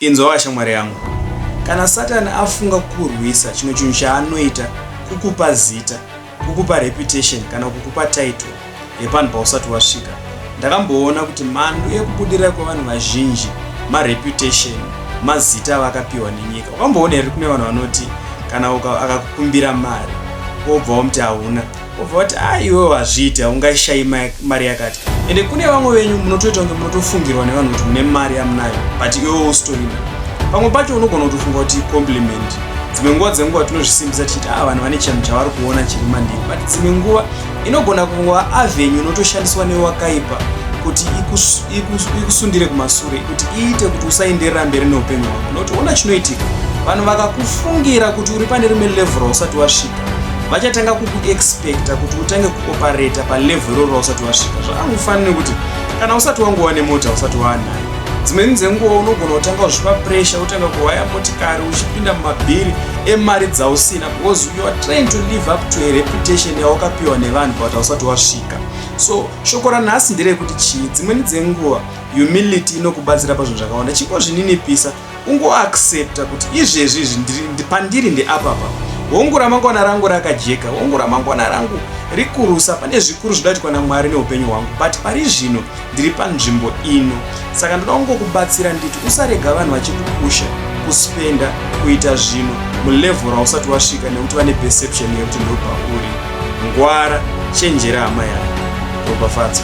Inzwa shamwari yangu. Kana Satani afunga kurwisa chimwe chinhu chaanoita kukupa zita, kukupa reputation kana kukupa title yepanhu pausati wasvika. Ndakamboona kuti mhando yekubudirira kwevanhu vazhinji mareputation, mazita vakapiwa nenyika. Ukamboona here kune vanhu vanoti kana akakukumbira mari wobva wamuti hauna, wobva wati iwe wazviita ungaishayi mari yakati. Ende kune vamwe venyu munotoita kunge munotofungirwa nevanhu kuti mune mari yamunayo but iwe ustorina. Pamwe pacho unogona kutofunga kuti compliment. Dzimwe nguva tinozvisimbisa tichiti vanhu vane chinhu chavari kuona chiri mandiri, but dzimwe nguva inogona kunga avenue inotoshandiswa newakaipa kuti ikusundire kumashure, kuti iite kuti usaenderera mberi neupenyu hwako. Nokuti ona chinoitika, vanhu vakakufungira kuti uri pane rimwe level rausati wasvika, vachatanga kukuexpecta kuti utange kuoperata palevel iro rausati wasvika. Zvakangofanira kuti kana usati wangowa nemota usati waanayo, dzimweni dzenguva unogona kutanga kuzvipa pressure, utanga kuhwaya motikari uchipinda mumabhiri emari dzausina, because you are trying to live up to a reputation yawakapiwa nevanhu but hausati wasvika. So shoko ranhasi nderekuti chii, dzimweni dzenguva humility inokubatsira pazvinhu zvakawanda. Chingozvininipisa, ungoaccepta kuti izvezvi pandiri ndeapapa. Hongu ramangwana rangu rakajeka, hongu ramangwana rangu rikurusa, pane zvikuru zvidaitwa naMwari neupenyu hwangu, but pari zvino ndiri panzvimbo ino. Saka ndoda kungokubatsira nditi usarega vanhu vachikupusha kuspenda kuita zvinhu mulevel rausati wasvika nekuti vane perception yekuti ndopauri. Ngwara, chenjera hama yangu. Ropa fatsa.